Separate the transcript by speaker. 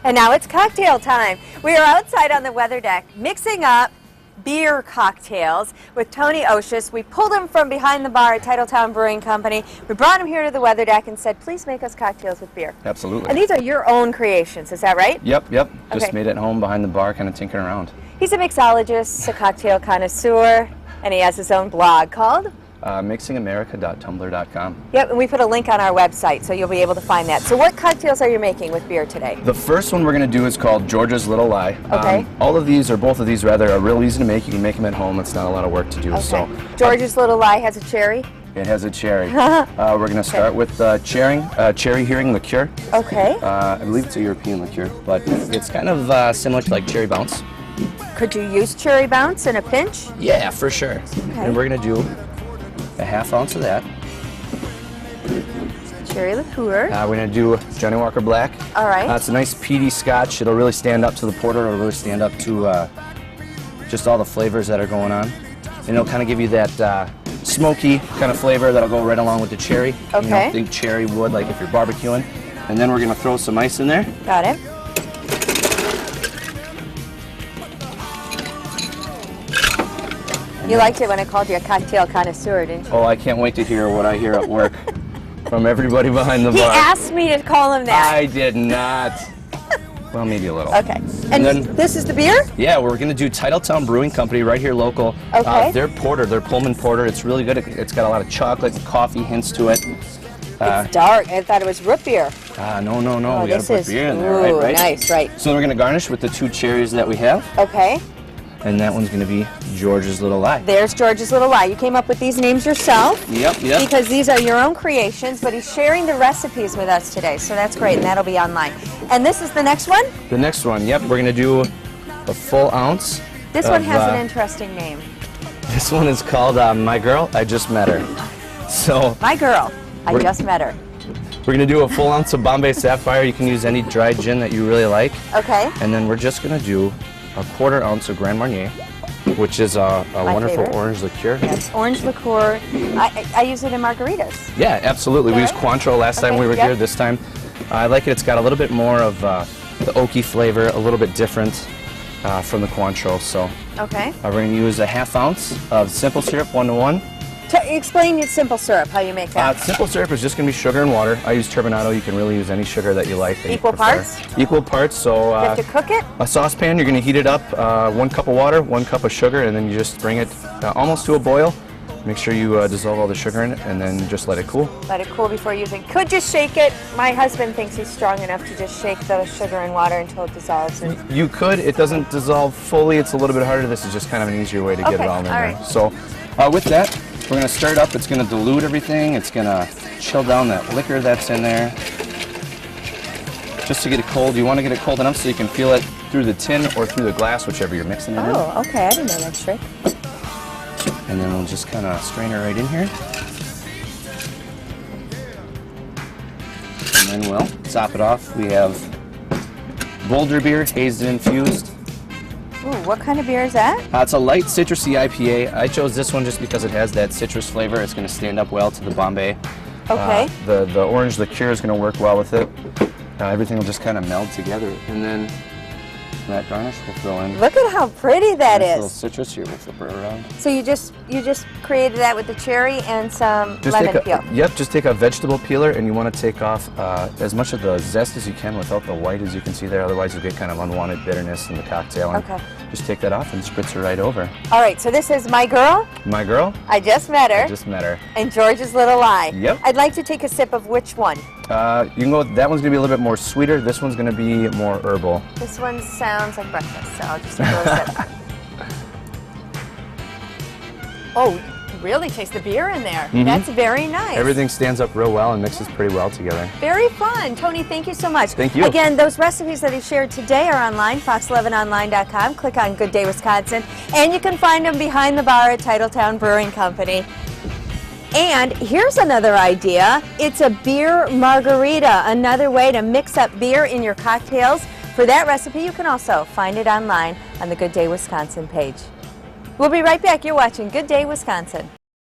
Speaker 1: And now it's cocktail time. We are outside on the weather deck mixing up beer cocktails with Tony Oshus. We pulled him from behind the bar at Titletown Brewing Company. We brought him here to the weather deck and said, please make us cocktails with beer.
Speaker 2: Absolutely.
Speaker 1: And these are your own creations, is that right?
Speaker 2: Yep. Just
Speaker 1: Okay.
Speaker 2: made it at home behind the bar, kind of tinkering around.
Speaker 1: He's a mixologist, a cocktail connoisseur, and he has his own blog called?
Speaker 2: Mixingamerica.tumblr.com.
Speaker 1: Yep, and we put a link on our website, so you'll be able to find that. So what cocktails are you making with beer today?
Speaker 2: The first one we're going to do is called George's Little Lie.
Speaker 1: Okay.
Speaker 2: All of these, or both of these rather, are real easy to make. You can make them at home. It's not a lot of work to do.
Speaker 1: Okay.
Speaker 2: So
Speaker 1: George's Little Lie has a cherry?
Speaker 2: it has a cherry. We're going to start with cherry hearing liqueur.
Speaker 1: Okay.
Speaker 2: I believe it's a European liqueur, but it's kind of similar to like cherry bounce.
Speaker 1: Could you use cherry bounce in a pinch?
Speaker 2: Yeah, for sure.
Speaker 1: Okay.
Speaker 2: And we're going to do a ½ ounce of that.
Speaker 1: Cherry liqueur.
Speaker 2: We're going to do Johnny Walker Black.
Speaker 1: All right.
Speaker 2: It's a nice peaty scotch. It'll really stand up to the porter. It'll really stand up to just all the flavors that are going on. And it'll kind of give you that smoky kind of flavor that'll go right along with the cherry.
Speaker 1: Okay.
Speaker 2: You know, think cherry would, like if you're barbecuing. And then we're going to throw some ice in there.
Speaker 1: Got it. You liked it when I called you a cocktail connoisseur, didn't you?
Speaker 2: Oh, I can't wait to hear what I hear at work from everybody behind the bar.
Speaker 1: He asked me to call him that.
Speaker 2: I did not. Well, maybe a little.
Speaker 1: Okay. And
Speaker 2: then,
Speaker 1: this is the beer?
Speaker 2: Yeah, we're going to do Titletown Brewing Company right here local.
Speaker 1: Okay.
Speaker 2: Their porter, their Pullman porter, it's really good. It's got a lot of chocolate and coffee hints to it.
Speaker 1: It's dark. I thought it was root beer.
Speaker 2: No.
Speaker 1: Oh,
Speaker 2: We got to put beer in there,
Speaker 1: ooh,
Speaker 2: right?
Speaker 1: Nice, right.
Speaker 2: So we're going to garnish with the 2 cherries that we have.
Speaker 1: Okay.
Speaker 2: And that one's going to be George's Little Lie.
Speaker 1: There's George's Little Lie. You came up with these names yourself.
Speaker 2: Yep.
Speaker 1: Because these are your own creations, but he's sharing the recipes with us today, so that's great, and that'll be online. And this is the next one?
Speaker 2: The next one, yep, we're going to do a full ounce.
Speaker 1: This one has an interesting name.
Speaker 2: This one is called My Girl, I Just Met Her. So
Speaker 1: My Girl, I Just Met Her.
Speaker 2: we're going to do a full ounce of Bombay Sapphire. You can use any dried gin that you really like.
Speaker 1: Okay.
Speaker 2: And then we're just going to do a 1/4 ounce of Grand Marnier, which is a wonderful
Speaker 1: favorite.
Speaker 2: orange liqueur.
Speaker 1: Yes, orange liqueur. I use it in margaritas.
Speaker 2: Yeah, absolutely. We
Speaker 1: All
Speaker 2: used
Speaker 1: right.
Speaker 2: Cointreau last time we were here. This time, I like it. It's got a little bit more of the oaky flavor, a little bit different from the Cointreau. So
Speaker 1: Okay.
Speaker 2: we're going to use a ½ ounce of simple syrup, 1:1.
Speaker 1: Explain your simple syrup, how you make that.
Speaker 2: Simple syrup is just going to be sugar and water. I use turbinado. You can really use any sugar that you like. That
Speaker 1: Equal
Speaker 2: you prefer.
Speaker 1: parts?
Speaker 2: Equal parts. So
Speaker 1: You have to cook it?
Speaker 2: a saucepan, you're going to heat it up, 1 cup of water, 1 cup of sugar, and then you just bring it almost to a boil. Make sure you dissolve all the sugar in it, and then just let it cool.
Speaker 1: Let it cool before using. Could you shake it? My husband thinks he's strong enough to just shake the sugar and water until it dissolves. And
Speaker 2: You could. It doesn't dissolve fully. It's a little bit harder. This is just kind of an easier way to get it all in there.
Speaker 1: right.
Speaker 2: So with that, we're going to stir it up. It's going to dilute everything. It's going to chill down that liquor that's in there. Just to get it cold, you want to get it cold enough so you can feel it through the tin or through the glass, whichever you're mixing it in.
Speaker 1: oh, okay. I didn't know that trick.
Speaker 2: And then we'll just kind of strain it right in here. And then we'll top it off. We have Boulder beer, hazed and infused.
Speaker 1: Ooh, what kind of beer is that?
Speaker 2: It's a light citrusy IPA. I chose this one just because it has that citrus flavor. It's going to stand up well to the Bombay.
Speaker 1: Okay.
Speaker 2: The orange liqueur is going to work well with it. Everything will just kind of meld together. And then that garnish we'll throw in.
Speaker 1: Look at how pretty that
Speaker 2: A little
Speaker 1: is.
Speaker 2: citrus here. We'll flip it around.
Speaker 1: So you just created that with the cherry and some lemon peel.
Speaker 2: Yep, just take a vegetable peeler and you want to take off as much of the zest as you can without the white, as you can see there. Otherwise you'll get kind of unwanted bitterness in the cocktail. And
Speaker 1: Okay.
Speaker 2: just take that off and spritz it right over.
Speaker 1: All right, so this is My Girl,
Speaker 2: My Girl,
Speaker 1: I Just Met Her,
Speaker 2: I Just Met Her.
Speaker 1: and George's Little Lie.
Speaker 2: Yep.
Speaker 1: I'd like to take a sip of which one?
Speaker 2: You can go. That one's gonna be a little bit more sweeter. This one's gonna be more herbal.
Speaker 1: This one sounds like breakfast, so I'll just take a little sip. Oh, you really taste the beer in there. That's very nice.
Speaker 2: Everything stands up real well and mixes pretty well together.
Speaker 1: Very fun. Tony, thank you so much.
Speaker 2: Thank you.
Speaker 1: Again, those recipes that he shared today are online, fox11online.com. Click on Good Day Wisconsin, and you can find them behind the bar at Titletown Brewing Company. And here's another idea. It's a beer margarita, another way to mix up beer in your cocktails. For that recipe, you can also find it online on the Good Day Wisconsin page. We'll be right back. You're watching Good Day Wisconsin.